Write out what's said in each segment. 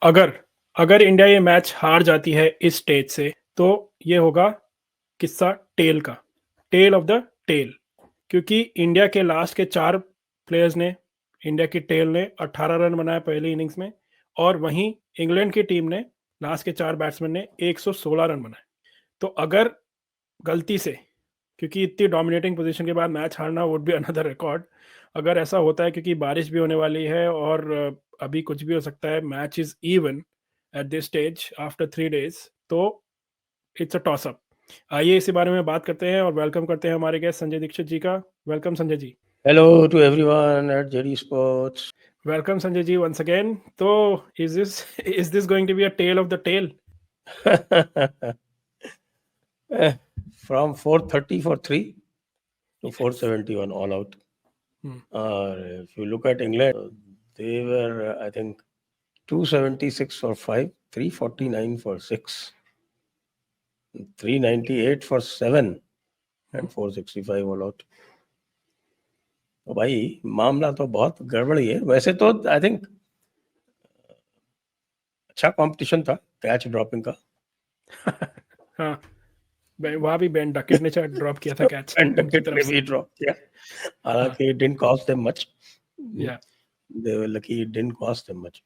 अगर अगर इंडिया ये मैच हार जाती है इस स्टेज से, तो ये होगा किस्सा टेल का, टेल ऑफ द टेल। क्योंकि इंडिया के लास्ट के 4 प्लेयर्स ने, इंडिया की टेल ने 18 रन बनाए पहली इनिंग्स में, और वहीं इंग्लैंड की टीम ने, लास्ट के 4 बैट्समैन ने 116 रन बनाए। तो अगर गलती से, क्योंकि इतनी डोमिनेटिंग पोजीशन के बाद मैच हारना वुड बी अनदर रिकॉर्ड, अगर ऐसा होता है, क्योंकि बारिश भी होने वाली है और अभी कुछ भी हो सकता है, match is even at this stage after 3 days, तो इट्स अ टॉस अप। आइए इसी बारे में बात करते हैं और वेलकम करते हैं हमारे गेस्ट संजय दीक्षित जी का। Welcome Sanjay ji. Hello to everyone at JD Sports. Welcome Sanjay ji once again. तो is this going to be a tale of the tail? From 430 for 3 to 471 all out. If you look at England, they were, I think, 276 for 5, 349 for 6, 398 for 7, and 465 all out. तो भाई मामला तो बहुत गड़बड़ी है। वैसे तो आई थिंक अच्छा कंपटीशन था कैच ड्रॉपिंग का। हाँ, वहाँ भी बेन डकेट ने शायद ड्रॉप किया था कैच बेन उनकी डकेट तरफ ने से। भी ड्रॉप किया, हालांकि it didn't cost them much. या They were lucky it didn't cost them much.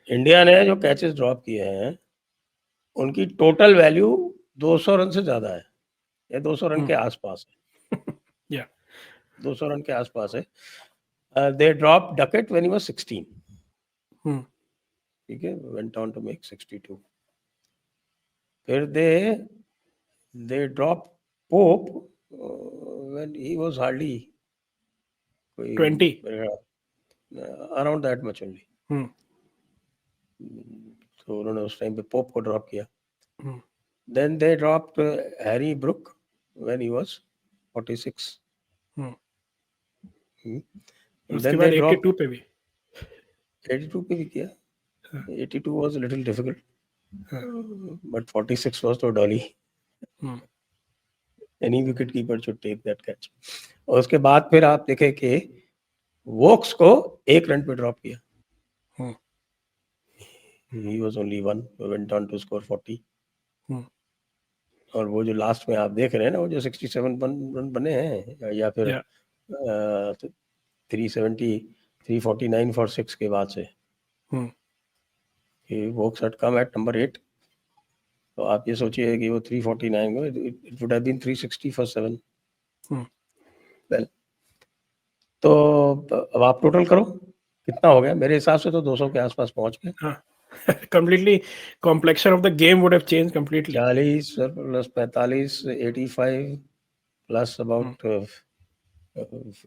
India ने जो कैचेस ड्रॉप किए हैं उनकी टोटल वैल्यू 200 रन से ज्यादा है, या 200 रन के आसपास है। या 200 रन के आसपास है। They drop Duckett when he was 16, ठीक है, वेंट ऑन टू मेक 62। फिर they drop Pope when he was hardly 20 around that much only. तो उन्होंने उस टाइम पे पोप को ड्रॉप किया। Then they dropped Harry Brook when he was 46. And उसके then बाद they dropped 82 पे भी 82 पे भी किया। 82 was a little difficult, but 46 was तो Dolly. Any wicket keeper should take that catch. और उसके बाद फिर आप देखें कि वोक्स को 1 रन पे ड्रॉप किया। He was only 1, went on to score 40. और वो जो लास्ट में आप देख रहे हैं ना, वो जो 67 रन बने हैं, या फिर 370 349 for 6 के बाद से, Woakes had come at number 8। तो आप ये सोचिए कि वो 349 को, it would have been 360 for 7। Well, तो अब आप टोटल करो कितना हो गया। मेरे हिसाब से तो 200 के आसपास पहुंच गए। completely complexion of the game would have changed completely. 40 plus 45, 85 plus about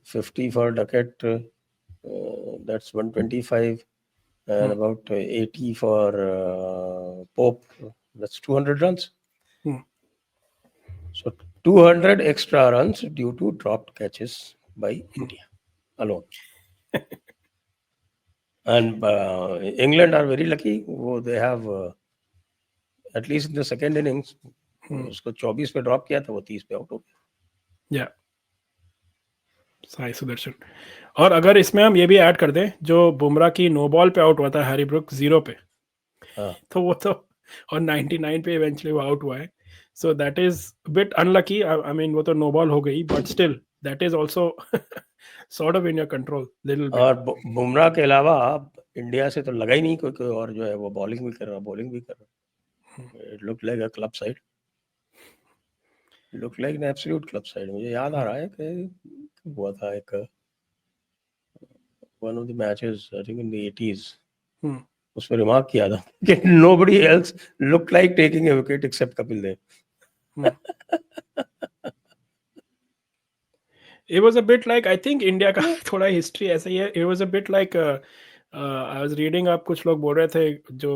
50 for ducat, that's 125, and about 80 for Pope, that's 200 runs. So 200 extra runs due to dropped catches by India alone. And England are very lucky. They have at least in the second innings, उसको 24 पे drop किया था, वो 30 पे out हो गया। साई सुदर्शन। और अगर इसमें हम ये भी ऐड कर दें, जो बुमराह की नो बॉल पे आउट हुआ था हैरी ब्रुक 0 पे, तो वो तो, और 99 पे इवेंचुअली वो आउट हुआ है। So that is bit unlucky. I mean वो तो नो बॉल हो गई, but still that is also sort of in your control little bit. और बुमराह के अलावा इंडिया से तो लगा ही नहीं कोई और जो है वो बॉलिंग भी कर रहा, बॉलिंग भी कर रहा। It look like a club side, look like an absolute club side. मुझे याद आ रहा है कि हुआ था एक one of the matches, I think in the 80s, उसमें रिमार्क किया था कि nobody else look like taking a wicket except Kapil Dev. It was a bit like, I think India का थोड़ा हिस्ट्री ऐसा ही है। It was a bit like I was reading, आप कुछ लोग बोल रहे थे जो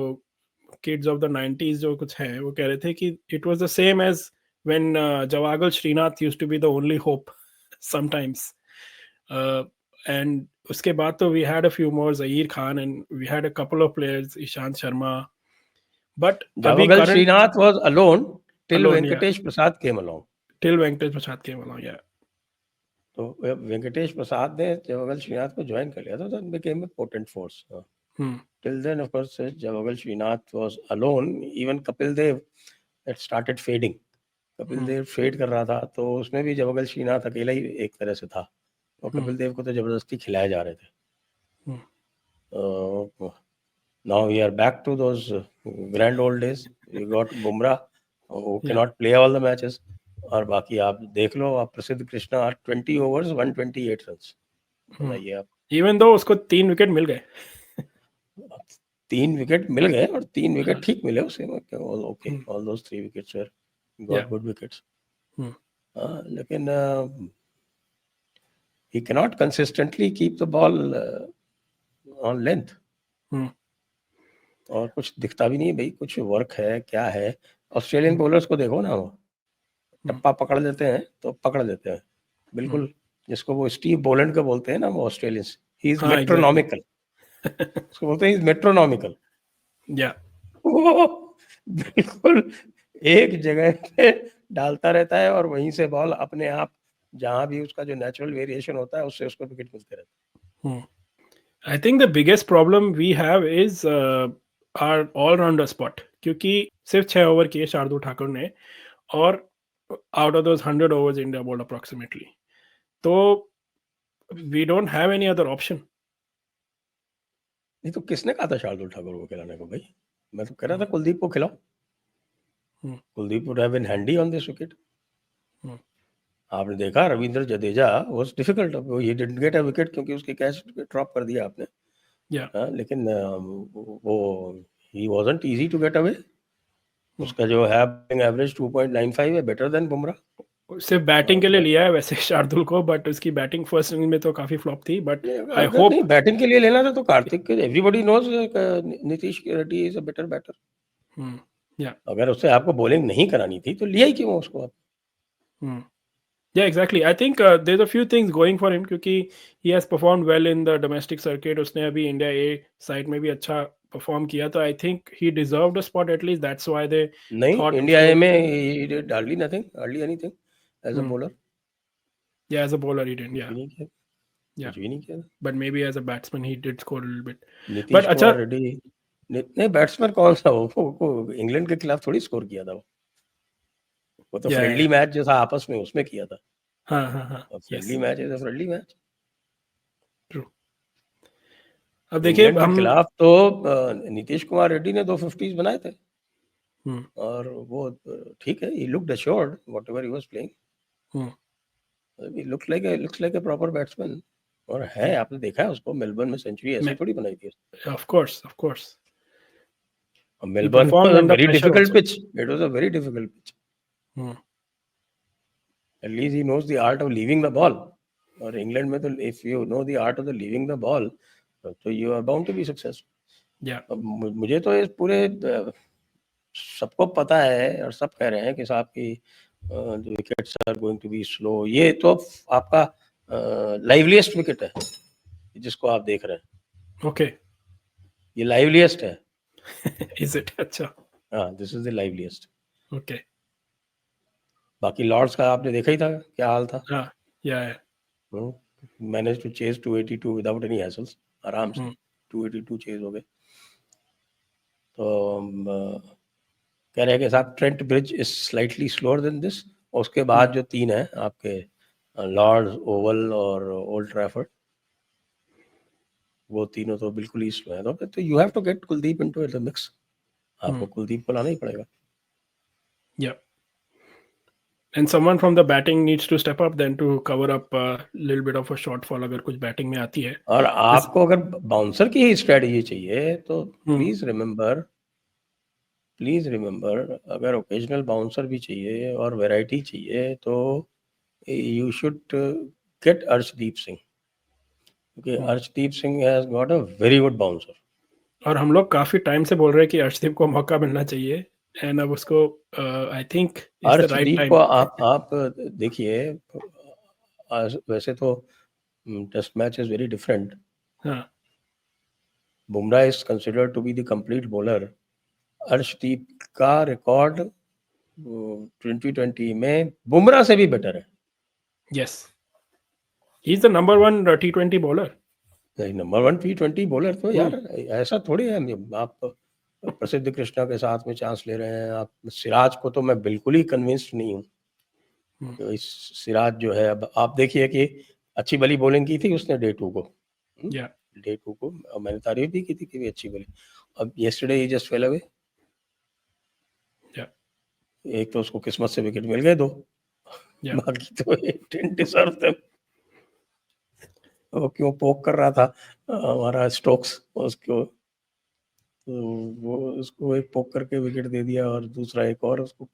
kids of the 90s जो कुछ हैं, वो कह रहे थे कि it was the same as when Javagal Srinath used to be the only hope sometimes, and उसके बाद तो we had a few more, Zaheer Khan, and we had a couple of players, Ishant Sharma, but Javagal Srinath was alone till alone, Venkatesh Prasad came along. Till Venkatesh Prasad came along, yeah. तो वेंकटेश प्रसाद ने जवाहरलाल श्रीनाथ को join कर लिया था, तो became a potent force. Till then, of course, Javagal Srinath was alone. Even Kapil Dev had started fading. Kapil Dev fade कर रहा था, तो उसमें भी जवागल श्रीनाथ अकेला ही एक तरह से था, और कपिल देव को तो जबरदस्ती खिलाए जा रहे थे. Now we are back to those grand old days. You got Bumrah who cannot play all the matches, और बाकी आप देख लो, आप प्रसिद्ध कृष्णा 20 overs 128 रन्स. बताइए आप. इवन दो उसको 3 विकेट मिल गए. 3 विकेट मिल गए, और 3 विकेट ठीक मिले उसे. Okay, all those 3 wickets were got good wickets. लेकिन he cannot consistently keep the ball on length. और कुछ दिखता भी नहीं भाई, कुछ वर्क है क्या है. ऑस्ट्रेलियन बॉलर्स को देखो ना, वो टप्पा पकड़ लेते हैं तो पकड़ लेते हैं बिल्कुल, जिसको वो स्टीव बोलैंड का बोलते हैं ना वो ऑस्ट्रेलियंस. He is मेट्रोनॉमिकल. उसको बोलते हैं मेट्रोनॉमिकल. बिल्कुल एक जगह पे डालता रहता है, और वहीं से बॉल अपने आप जहां भी उसका जो नेचुरल वेरिएशन होता है उससे उसको विकेट मिलते रहते हैं. I think the biggest problem we have is our allrounder spot, क्योंकि सिर्फ 6 ओवर किए शार्दुल ठाकुर ने, और out of those 100 overs India bowled approximately. तो we don't have any other option. नहीं तो किसने कहा था शार्दुल ठाकुर को खिलाने को भाई? मैं तो कह रहा था कुलदीप को खिलाओ. Kuldeep would have been handy on this wicket. आपने देखा Ravindra Jadeja was difficult. He didn't get a wicket क्योंकि उसके कैच ड्रॉप कर दिया आपने. लेकिन वो he wasn't easy to get away. उसका जो है एवरेज 2.95 है, बेटर देन बुमराह. सिर्फ बैटिंग के लिए लिया है वैसे शार्दुल को, बट उसकी बैटिंग फर्स्ट इनिंग में तो काफी फ्लॉप थी. बट आई होप नहीं, बैटिंग के लिए लेना था तो Karthik, everybody knows Nitish Reddy is a better batter. अगर उससे आपको बॉलिंग नहीं करानी थी तो लिया ही क्यों उसको आप? Yeah, exactly. I think there's a few things going for him, क्योंकि he has performed well in the domestic circuit. उसने अभी इंडिया ए साइड में भी अच्छा परफॉर्म किया, तो I think he deserved a spot at least. That's why they नहीं, India ए में he did hardly nothing, hardly anything as a bowler. Yeah, as a bowler he didn't. Yeah, कुछ भी नहीं किया. But maybe as a batsman he did score a little bit. Nitish Kumar Reddy नहीं, batsman कौन सा वो इंग्लैंड के खिलाफ थोड़ी स्कोर किया था वो तो फ्रेंडली मैच जो था आपस में उसमें किया था. हाँ. Friendly match is a friendly match. True. अब देखिए हम खिलाफ तो नीतीश कुमार रेड्डी ने 250s बनाए थे, और वो ठीक है, he looked assured whatever he was playing. He looks like a proper batsman. और है, आपने देखा है उसको मेलबर्न में सेंचुरी ऐसे थोड़ी बनाई थी. Of course. Melbourne was a very difficult pitch. It was a very difficult pitch. At least he knows the art of leaving the ball. और इंग्लैंड में तो if you know the art of the leaving the ball, तो you are bound to be successful. मुझे तो इस पूरे सबको पता है, और सब कह रहे हैं कि साहब की wickets are going to be slow. ये तो आपका लाइवलीस्ट विकेट है जिसको आप देख रहे हैं. ओके, ये लाइवलीस्ट है. Is it? अच्छा. हाँ, दिस इज द लाइवलीस्ट. ओके. बाकी लॉर्ड्स का आपने देखा ही था क्या हाल था. हाँ, yeah. Manage to chase 282 without any hassles. आराम से 282 चेज हो गए. तो कह रहे हैं कि साहब Trent Bridge is slightly slower than this. और उसके बाद जो 3 है आपके लॉर्ड्स, ओवल और ओल्ड ट्रैफर्ड, वो तीनों तो बिल्कुल ही स्लो है. तो you have to get Kuldeep into the mix. आपको कुलदीप को लाना ही पड़ेगा. Yeah. And someone from the batting needs to step up then to cover up a little bit of a shortfall अगर कुछ बैटिंग में आती है. और आपको अगर बाउंसर की ही स्ट्रेटजी चाहिए तो प्लीज रिमेंबर अगर ओकेजनल बाउंसर भी चाहिए और वैरायटी चाहिए तो you should get Arshdeep Singh, क्योंकि Arshdeep Singh has got a very good bouncer. और हम लोग काफी टाइम से बोल रहे हैं कि अर्शदीप को मौका मिलना चाहिए, एंड अब उसको आई थिंक अर्शदीप को आप देखिए, वैसे तो test match is very different. Bumrah is considered to be the complete bowler. Arshdeep का रिकॉर्ड 2020 में बुमराह से भी बेटर है. Yes, he is the number 1 T20 bowler. Number 1 T20 bowler तो यार ऐसा थोड़ी है। आप प्रसिद्ध कृष्णा के साथ में चांस ले रहे हैं। आप सिराज को तो मैं बिल्कुल ही कन्विंस्ड नहीं हूँ। तो इस सिराज जो है, अब आप देखिए कि अच्छी भली बॉलिंग की थी उसने डे 2 को। डे 2 को मैंने तारीफ भी की थी कि भी अच्छी बॉलिंग। अब येस्टरडे ही जस्ट फेल अवे। एक तो उसको किस्मत से विकेट मिल गए 2, बाकी तो इट डिडंट डिजर्व देम। वो क्यों पोक कर रहा था हमारा स्टोक्स उसको, तो वो उसको एक पोक करके विकेट दे दिया और दूसरा एक और उसको।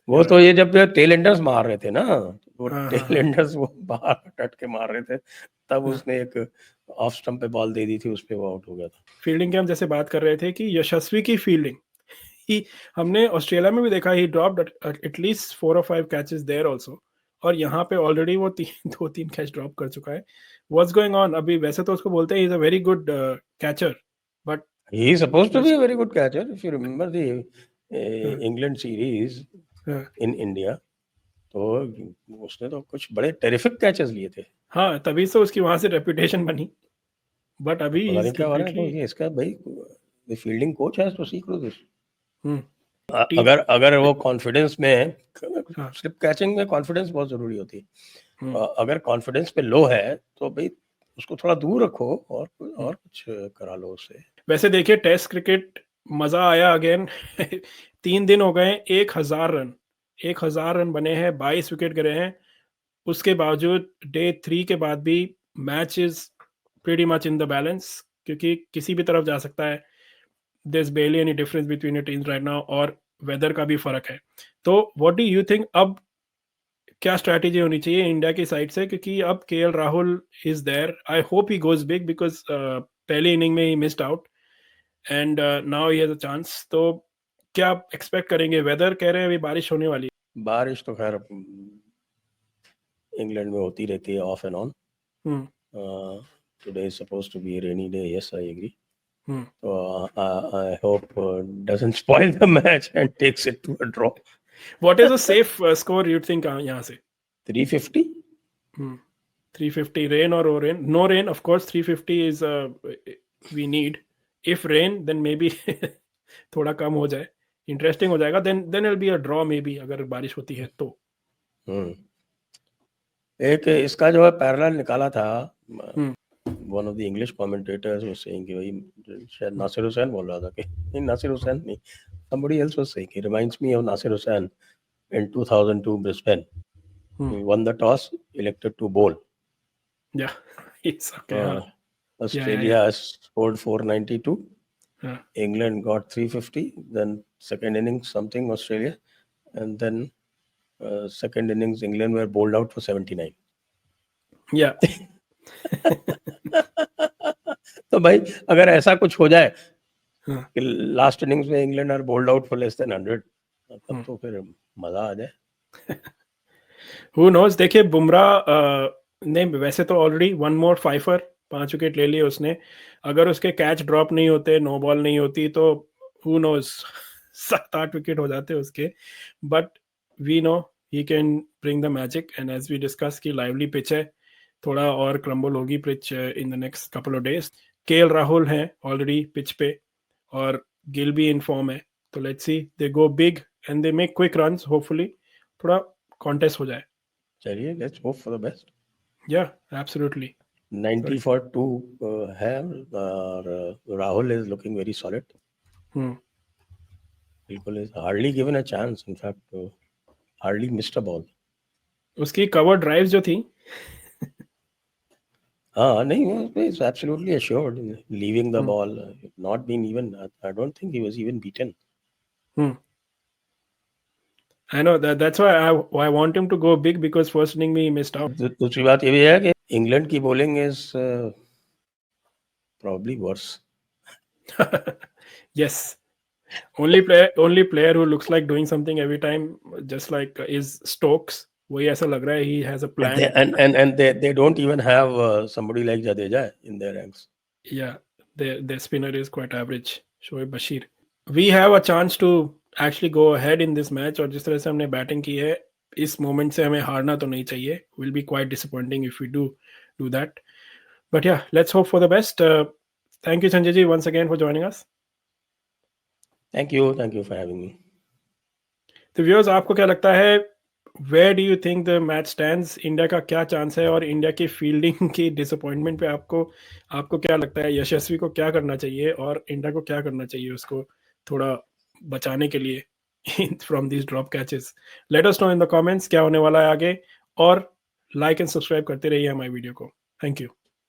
वो तो ये जब टेल एंडर्स मार रहे थे ना, वो टेल एंडर्स वो बाहर टट के मार रहे थे, तब उसने एक ऑफ स्टंप पे बॉल दे दी थी, उस पे वो आउट हो गया था। फील्डिंग के हम जैसे बात कर रहे थे कि यशस्वी की फील्डिंग ही हमने ऑस्ट्रेलिया में भी देखा, he dropped at least 4 or 5 catches there also, और यहाँ पे ऑलरेडी वो 2-3 कैच ड्रॉप कर चुका है। What's going on? अभी वैसे तो उसको बोलते हैं he is a very good catcher, but he is supposed to be a very good catcher. If you remember the England series in India, तो उसने तो कुछ बड़े टेरिफिक कैचेस लिए थे। हाँ, तभी से उसकी वहां से रेपुटेशन बनी, बट अभी पता नहीं क्या हो रहा है। तो ये इसका भाई the fielding coach has to seek this. अगर वो कॉन्फिडेंस में, स्लिप कैचिंग में कॉन्फिडेंस बहुत जरूरी होती है। अगर कॉन्फिडेंस पे लो है तो भाई उसको थोड़ा दूर रखो और कुछ करा लो उससे। वैसे देखिए टेस्ट क्रिकेट मजा आया अगेन। 3 दिन हो गए, 1000 रन बने हैं, 22 विकेट गिरे हैं। उसके बावजूद डे 3 के बाद भी match is pretty much in the balance, क्योंकि किसी भी तरफ जा सकता है। There is barely any difference between the teams right now, और वेदर का भी फर्क है। तो व्हाट डू यू थिंक, अब क्या स्ट्रैटेजी होनी चाहिए इंडिया की साइड से? क्योंकि अब KL Rahul is there, I hope he goes big, because पहली इनिंग में ही missed out and now he has a chance. तो क्या एक्सपेक्ट करेंगे? वेदर कह रहे हैं अभी बारिश होने वाली है। बारिश तो खैर इंग्लैंड में होती रहती है off and on. Today is supposed to be a rainy day, yes I agree. So I hope doesn't spoil the match and takes it to a draw. What is a safe score you think यहाँ से? 350. 350 rain or no rain? No rain, of course. 350 is we need. If rain, then maybe थोड़ा कम हो जाए, interesting हो जाएगा. then it'll be a draw maybe, अगर बारिश होती है तो. एक इसका जो है पैरेलल निकाला था, one of the English commentators was saying कि भाई शायद नासिर हुसैन बोल रहा था कि नहीं, नासिर हुसैन नहीं, somebody else was saying, it reminds me of Nasir Hussain in 2002 Brisbane. He won the toss, elected to bowl. Yeah, it's okay. Australia scored 492. England got 350. Then second innings something Australia, and then second innings England were bowled out for 79. Yeah. तो भाई अगर ऐसा कुछ हो जाए कि last innings में England are bowled out for less than 100, तब तो फिर मजा आ जाए। Who knows? देखिए बुमराह ने वैसे तो ऑलरेडी 1 more 5 5 विकेट ले लिए उसने। अगर उसके कैच ड्रॉप नहीं होते, नो बॉल नहीं होती, तो who knows 7-8 विकेट हो जाते उसके। But we know he can bring the magic, and as we discuss की लाइवली पिच है, थोड़ा और क्रम्बल होगी pitch in the next couple of days. KL Rahul हैं ऑलरेडी पिच पे, और गिल भी इन फॉर्म है, तो let's see they go big and they make quick runs, hopefully थोड़ा कॉन्टेस्ट हो जाए। चलिए, let's hope for the best. Yeah absolutely 90 for 2 है, और Rahul is looking very solid. बिल्कुल, is hardly given a chance, in fact hardly missed a ball. उसकी cover drives जो थी, हाँ नहीं, वो is absolutely assured leaving the ball, not been even, I don't think he was even beaten. I know that's why I want him to go big, because first inning में he missed out. दूसरी बात ये भी है कि England की bowling is probably worse. Yes, only player who looks like doing something every time, just like is Stokes. वही ऐसा लग रहा है he has a plan. And they don't even have somebody like Jadeja in their ranks. Yeah, their spinner is quite average, Shoaib Bashir. We have a chance to actually go ahead in this match, और जिस तरह से हमने batting की है, इस moment से हमें हारना तो नहीं चाहिए. Will be quite disappointing if we do that. But yeah, let's hope for the best. Thank you, Sanjay ji, once again for joining us. Thank you for having me. तो व्यूअर्स, आपको क्या लगता है, where do you think the match stands? India का क्या chance है? और India की फील्डिंग की डिसअपॉइंटमेंट पे आपको क्या लगता है, यशस्वी को क्या करना चाहिए और इंडिया को क्या करना चाहिए उसको थोड़ा बचाने के लिए from this drop catches? Let us know in the comments क्या होने वाला है आगे, और लाइक एंड सब्सक्राइब करते रहिए हमारी वीडियो को। Thank you.